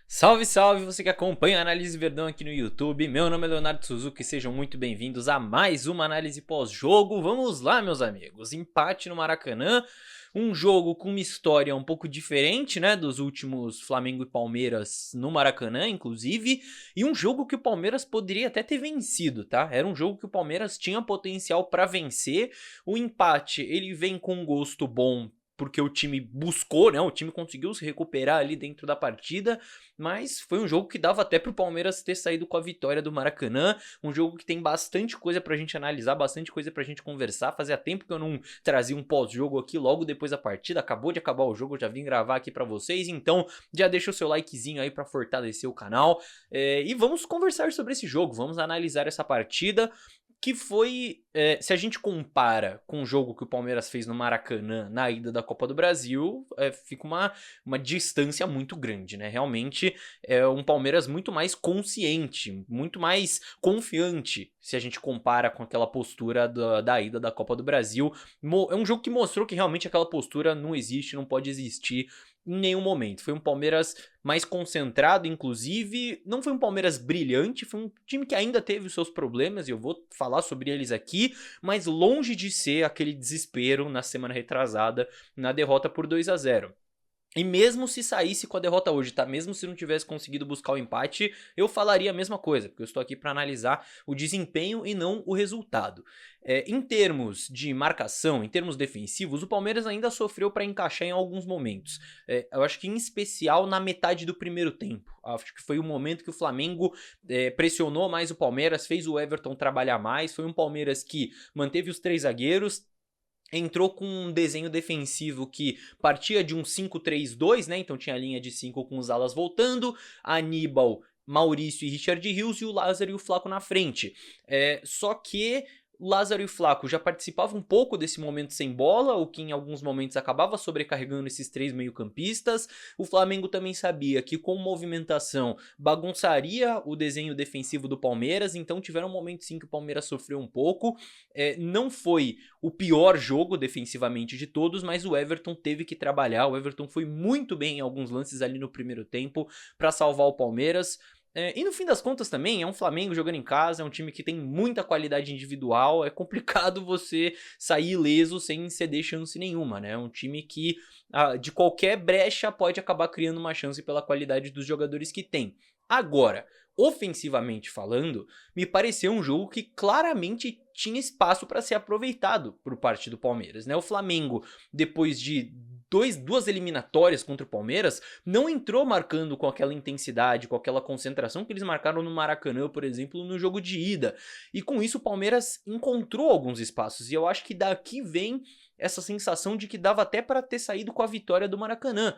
Salve, salve, você que acompanha a Análise Verdão aqui no YouTube. Meu nome é Leonardo Suzuki e sejam muito bem-vindos a mais uma análise pós-jogo. Vamos lá, meus amigos. Empate no Maracanã, um jogo com uma história um pouco diferente, né, dos últimos Flamengo e Palmeiras no Maracanã, inclusive, e um jogo que o Palmeiras poderia até ter vencido, tá? Era um jogo que o Palmeiras tinha potencial para vencer. O empate, ele vem com um gosto bom porque o time buscou, né? O time conseguiu se recuperar ali dentro da partida, mas foi um jogo que dava até pro Palmeiras ter saído com a vitória do Maracanã, um jogo que tem bastante coisa pra gente analisar, bastante coisa pra gente conversar. Fazia tempo que eu não trazia um pós-jogo aqui logo depois da partida, acabou de acabar o jogo, eu já vim gravar aqui pra vocês, então já deixa o seu likezinho aí pra fortalecer o canal, e vamos conversar sobre esse jogo, vamos analisar essa partida que foi, se a gente compara com o jogo que o Palmeiras fez no Maracanã na ida da Copa do Brasil, fica uma distância muito grande, né? Realmente é um Palmeiras muito mais consciente, muito mais confiante, se a gente compara com aquela postura da ida da Copa do Brasil. É um jogo que mostrou que realmente aquela postura não existe, não pode existir em nenhum momento. Foi um Palmeiras mais concentrado, inclusive. Não foi um Palmeiras brilhante, foi um time que ainda teve os seus problemas, e eu vou falar sobre eles aqui, mas longe de ser aquele desespero na semana retrasada, na derrota por 2-0. E mesmo se saísse com a derrota hoje, tá? Mesmo se não tivesse conseguido buscar o empate, eu falaria a mesma coisa, porque eu estou aqui para analisar o desempenho e não o resultado. Em termos de marcação, em termos defensivos, o Palmeiras ainda sofreu para encaixar em alguns momentos. Eu acho que em especial na metade do primeiro tempo. Acho que foi o momento que o Flamengo pressionou mais o Palmeiras, fez o Everton trabalhar mais. Foi um Palmeiras que manteve os três zagueiros, entrou com um desenho defensivo que partia de um 5-3-2, né? Então tinha a linha de 5 com os alas voltando, Aníbal, Maurício e Richard Rios, e o Lázaro e o Flaco na frente. Só que Lázaro e o Flaco já participavam um pouco desse momento sem bola, o que em alguns momentos acabava sobrecarregando esses três meio-campistas. O Flamengo também sabia que com movimentação bagunçaria o desenho defensivo do Palmeiras, então tiveram momentos sim que o Palmeiras sofreu um pouco. Não foi o pior jogo defensivamente de todos, mas o Everton teve que trabalhar. O Everton foi muito bem em alguns lances ali no primeiro tempo para salvar o Palmeiras. E no fim das contas também é um Flamengo jogando em casa, é um time que tem muita qualidade individual, é complicado você sair ileso sem ceder chance nenhuma, né? É um time que de qualquer brecha pode acabar criando uma chance pela qualidade dos jogadores que tem. Agora, ofensivamente falando, me pareceu um jogo que claramente tinha espaço para ser aproveitado por parte do Palmeiras, né? O Flamengo, depois de duas eliminatórias contra o Palmeiras, não entrou marcando com aquela intensidade, com aquela concentração que eles marcaram no Maracanã, por exemplo, no jogo de ida. E com isso o Palmeiras encontrou alguns espaços, e eu acho que daqui vem essa sensação de que dava até para ter saído com a vitória do Maracanã.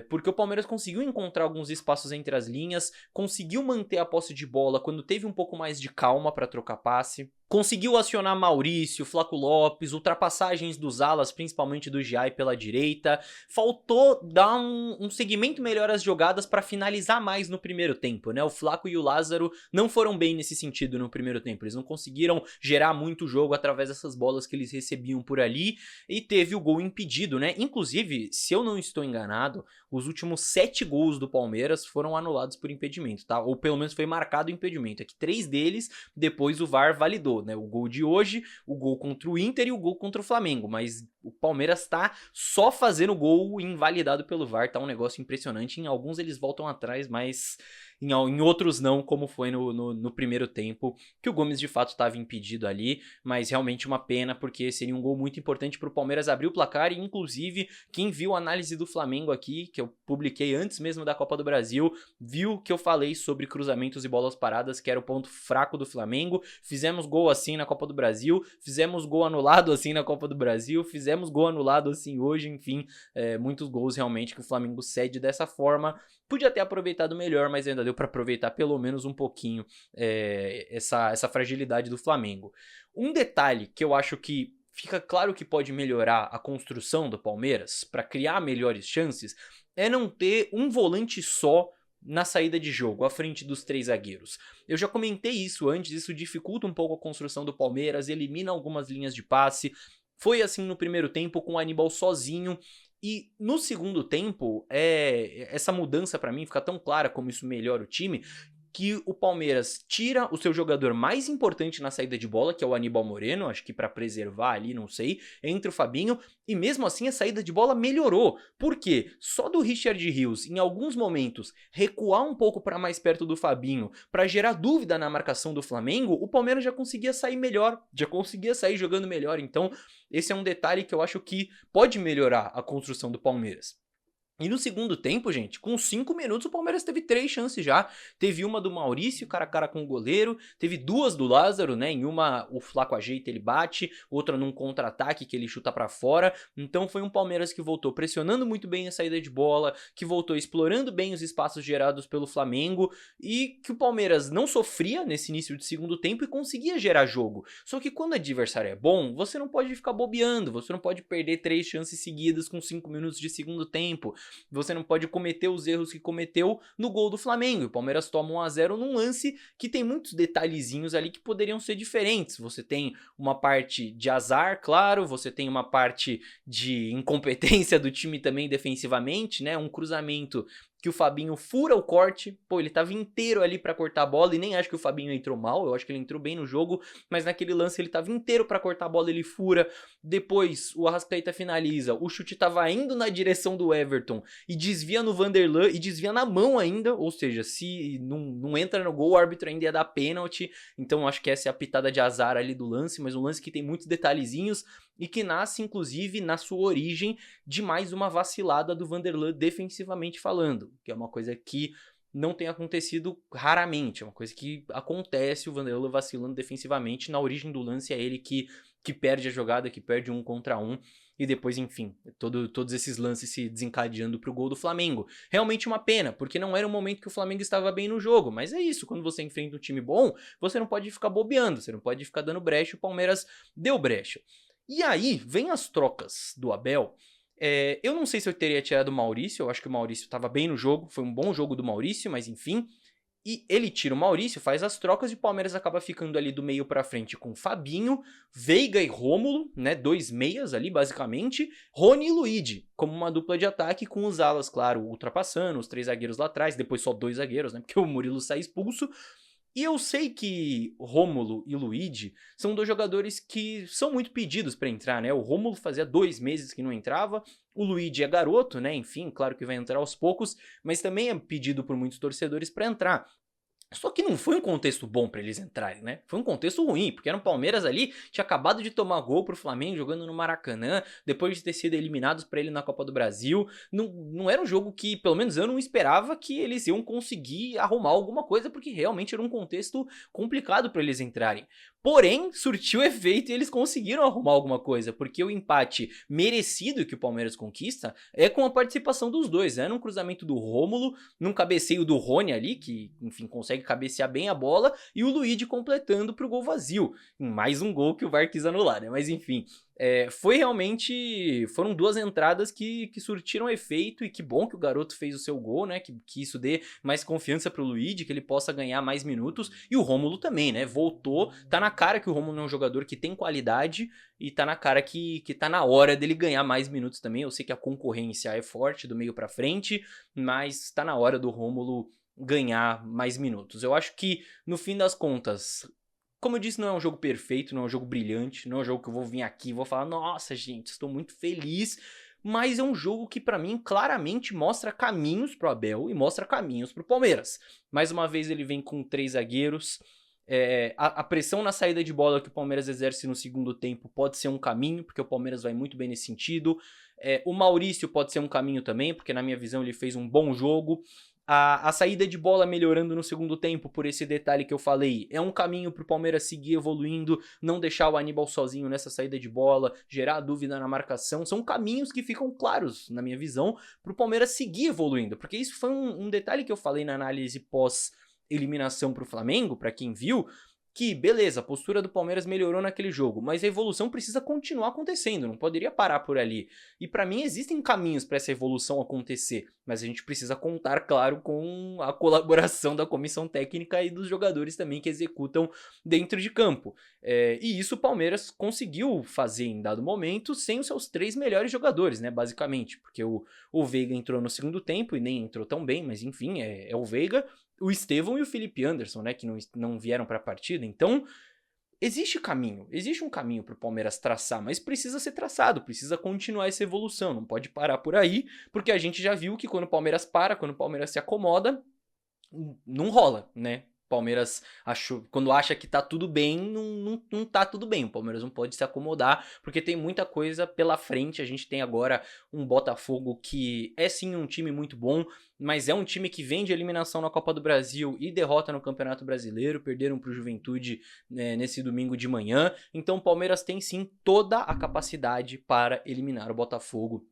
Porque o Palmeiras conseguiu encontrar alguns espaços entre as linhas, conseguiu manter a posse de bola quando teve um pouco mais de calma para trocar passe, conseguiu acionar Maurício, Flaco Lopes, ultrapassagens dos alas, principalmente do Giai pela direita. Faltou dar um segmento melhor às jogadas para finalizar mais no primeiro tempo, né? O Flaco e o Lázaro não foram bem nesse sentido no primeiro tempo. Eles não conseguiram gerar muito jogo através dessas bolas que eles recebiam por ali, e teve o gol impedido, né? Inclusive, se eu não estou enganado, os últimos 7 gols do Palmeiras foram anulados por impedimento, tá? Ou pelo menos foi marcado o impedimento. É que 3 deles depois o VAR validou, né? O gol de hoje, o gol contra o Inter e o gol contra o Flamengo, mas o Palmeiras tá só fazendo gol invalidado pelo VAR, tá um negócio impressionante. Em alguns eles voltam atrás, mas em outros não, como foi no primeiro tempo, que o Gomes de fato estava impedido ali, mas realmente uma pena, porque seria um gol muito importante pro Palmeiras abrir o placar. E inclusive quem viu a análise do Flamengo aqui, que eu publiquei antes mesmo da Copa do Brasil, viu que eu falei sobre cruzamentos e bolas paradas, que era o ponto fraco do Flamengo. Fizemos gol assim na Copa do Brasil, fizemos gol anulado assim na Copa do Brasil, fizemos gol anulado assim hoje, enfim, muitos gols realmente que o Flamengo cede dessa forma. Podia ter aproveitado melhor, mas ainda deu para aproveitar pelo menos um pouquinho essa fragilidade do Flamengo. Um detalhe que eu acho que fica claro que pode melhorar a construção do Palmeiras para criar melhores chances é não ter um volante só na saída de jogo, à frente dos 3 zagueiros. Eu já comentei isso antes, isso dificulta um pouco a construção do Palmeiras, elimina algumas linhas de passe. Foi assim no primeiro tempo com o Aníbal sozinho, E no segundo tempo, essa mudança pra mim fica tão clara como isso melhora o time, que o Palmeiras tira o seu jogador mais importante na saída de bola, que é o Aníbal Moreno, acho que pra preservar ali, não sei, entra o Fabinho, e mesmo assim a saída de bola melhorou. Por quê? Só do Richard Rios, em alguns momentos, recuar um pouco pra mais perto do Fabinho, pra gerar dúvida na marcação do Flamengo, o Palmeiras já conseguia sair melhor, já conseguia sair jogando melhor. Então, esse é um detalhe que eu acho que pode melhorar a construção do Palmeiras. E no segundo tempo, gente, com 5 minutos o Palmeiras teve 3 chances já. Teve uma do Maurício, cara a cara com o goleiro. Teve 2 do Lázaro, né? Em uma o Flaco ajeita, ele bate. Outra num contra-ataque que ele chuta pra fora. Então foi um Palmeiras que voltou pressionando muito bem a saída de bola. Que voltou explorando bem os espaços gerados pelo Flamengo. E que o Palmeiras não sofria nesse início de segundo tempo e conseguia gerar jogo. Só que quando o adversário é bom, você não pode ficar bobeando. Você não pode perder 3 chances seguidas com 5 minutos de segundo tempo. Você não pode cometer os erros que cometeu no gol do Flamengo. O Palmeiras toma 1-0 num lance que tem muitos detalhezinhos ali que poderiam ser diferentes. Você tem uma parte de azar, claro, você tem uma parte de incompetência do time também defensivamente, né? Um cruzamento que o Fabinho fura o corte, pô, ele tava inteiro ali pra cortar a bola e nem acho que o Fabinho entrou mal, eu acho que ele entrou bem no jogo, mas naquele lance ele tava inteiro pra cortar a bola, ele fura. Depois o Arrascaeta finaliza, o chute tava indo na direção do Everton e desvia no Vanderlan e desvia na mão ainda, ou seja, se não entra no gol, o árbitro ainda ia dar pênalti. Então acho que essa é a pitada de azar ali do lance, mas um lance que tem muitos detalhezinhos e que nasce inclusive na sua origem de mais uma vacilada do Vanderlan defensivamente falando, que é uma coisa que não tem acontecido raramente, é uma coisa que acontece, o Vanderlan vacilando defensivamente. Na origem do lance é ele que perde a jogada, que perde 1 contra 1, e depois, enfim, todos esses lances se desencadeando pro gol do Flamengo. Realmente uma pena, porque não era um momento que o Flamengo estava bem no jogo, mas é isso, quando você enfrenta um time bom, você não pode ficar bobeando, você não pode ficar dando brecha, o Palmeiras deu brecha. E aí, vem as trocas do Abel. Eu não sei se eu teria tirado o Maurício, eu acho que o Maurício estava bem no jogo, foi um bom jogo do Maurício, mas enfim. E ele tira o Maurício, faz as trocas e o Palmeiras acaba ficando ali do meio pra frente com Fabinho, Veiga e Rômulo, né, 2 meias ali basicamente, Rony e Luigi, como uma dupla de ataque com os alas, claro, ultrapassando, os 3 zagueiros lá atrás, depois só 2 zagueiros, né, porque o Murilo sai expulso. E eu sei que Rômulo e Luigi são 2 jogadores que são muito pedidos pra entrar, né? O Rômulo fazia 2 meses que não entrava, o Luigi é garoto, né? Enfim, claro que vai entrar aos poucos, mas também é pedido por muitos torcedores pra entrar. Só que não foi um contexto bom pra eles entrarem, né? Foi um contexto ruim, porque era um Palmeiras ali, tinha acabado de tomar gol pro Flamengo, jogando no Maracanã, depois de ter sido eliminados pra ele na Copa do Brasil. Não era um jogo que, pelo menos eu não esperava que eles iam conseguir arrumar alguma coisa, porque realmente era um contexto complicado pra eles entrarem. Porém, surtiu efeito e eles conseguiram arrumar alguma coisa, porque o empate merecido que o Palmeiras conquista é com a participação dos dois, né? Num cruzamento do Rômulo, num cabeceio do Rony ali, que, enfim, consegue cabecear bem a bola, e o Luigi completando pro gol vazio. Em mais um gol que o VAR quis anular, né? Mas enfim, foi realmente... Foram 2 entradas que surtiram efeito, e que bom que o garoto fez o seu gol, né? Que isso dê mais confiança pro Luigi, que ele possa ganhar mais minutos. E o Rômulo também, né? Voltou, tá na cara que o Rômulo é um jogador que tem qualidade, e tá na cara que tá na hora dele ganhar mais minutos também. Eu sei que a concorrência é forte do meio pra frente, mas tá na hora do Rômulo ganhar mais minutos. Eu acho que, no fim das contas... Como eu disse, não é um jogo perfeito, não é um jogo brilhante, não é um jogo que eu vou vir aqui e vou falar, nossa, gente, estou muito feliz, mas é um jogo que pra mim claramente mostra caminhos pro Abel e mostra caminhos pro Palmeiras. Mais uma vez ele vem com 3 zagueiros, a pressão na saída de bola que o Palmeiras exerce no segundo tempo pode ser um caminho, porque o Palmeiras vai muito bem nesse sentido. O Maurício pode ser um caminho também, porque na minha visão ele fez um bom jogo. A saída de bola melhorando no segundo tempo, por esse detalhe que eu falei, é um caminho pro Palmeiras seguir evoluindo, não deixar o Aníbal sozinho nessa saída de bola, gerar dúvida na marcação. São caminhos que ficam claros, na minha visão, pro Palmeiras seguir evoluindo, porque isso foi um detalhe que eu falei na análise pós-eliminação pro Flamengo, pra quem viu, que, beleza, a postura do Palmeiras melhorou naquele jogo, mas a evolução precisa continuar acontecendo, não poderia parar por ali. E pra mim existem caminhos pra essa evolução acontecer, mas a gente precisa contar, claro, com a colaboração da comissão técnica e dos jogadores também que executam dentro de campo. E isso o Palmeiras conseguiu fazer em dado momento sem os seus 3 melhores jogadores, né, basicamente, porque o Veiga entrou no segundo tempo e nem entrou tão bem, mas enfim, é o Veiga, o Estevão e o Felipe Anderson, né, que não vieram para a partida. Então, existe um caminho para o Palmeiras traçar, mas precisa ser traçado, precisa continuar essa evolução, não pode parar por aí, porque a gente já viu que quando o Palmeiras para, quando o Palmeiras se acomoda, não rola, né? Palmeiras quando acha que tá tudo bem, não tá tudo bem. O Palmeiras não pode se acomodar, porque tem muita coisa pela frente. A gente tem agora um Botafogo que é sim um time muito bom, mas é um time que vem de eliminação na Copa do Brasil e derrota no Campeonato Brasileiro. Perderam pro Juventude nesse domingo de manhã. Então o Palmeiras tem sim toda a capacidade para eliminar o Botafogo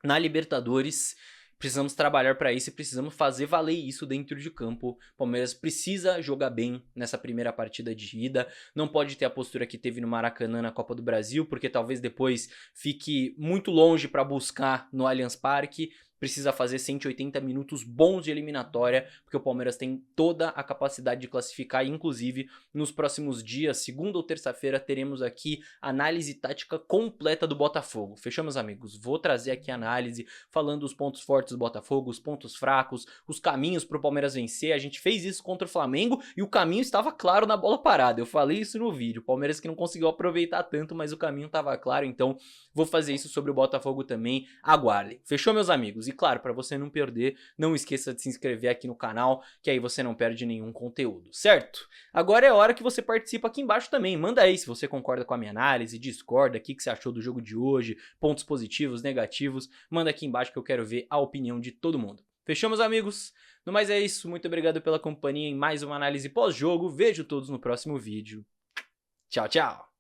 na Libertadores. Precisamos trabalhar para isso e precisamos fazer valer isso dentro de campo. O Palmeiras precisa jogar bem nessa primeira partida de ida. Não pode ter a postura que teve no Maracanã na Copa do Brasil, porque talvez depois fique muito longe para buscar no Allianz Parque. Precisa fazer 180 minutos bons de eliminatória, porque o Palmeiras tem toda a capacidade de classificar, e inclusive nos próximos dias, segunda ou terça-feira, teremos aqui análise tática completa do Botafogo. Fechou, meus amigos? Vou trazer aqui a análise falando os pontos fortes do Botafogo, os pontos fracos, os caminhos para o Palmeiras vencer. A gente fez isso contra o Flamengo e o caminho estava claro na bola parada. Eu falei isso no vídeo. O Palmeiras que não conseguiu aproveitar tanto, mas o caminho estava claro, então vou fazer isso sobre o Botafogo também. Aguardem. Fechou, meus amigos? E claro, para você não perder, não esqueça de se inscrever aqui no canal, que aí você não perde nenhum conteúdo, certo? Agora é hora que você participa aqui embaixo também. Manda aí se você concorda com a minha análise, discorda, o que você achou do jogo de hoje, pontos positivos, negativos. Manda aqui embaixo que eu quero ver a opinião de todo mundo. Fechou, meus amigos? No mais é isso, muito obrigado pela companhia em mais uma análise pós-jogo. Vejo todos no próximo vídeo. Tchau, tchau!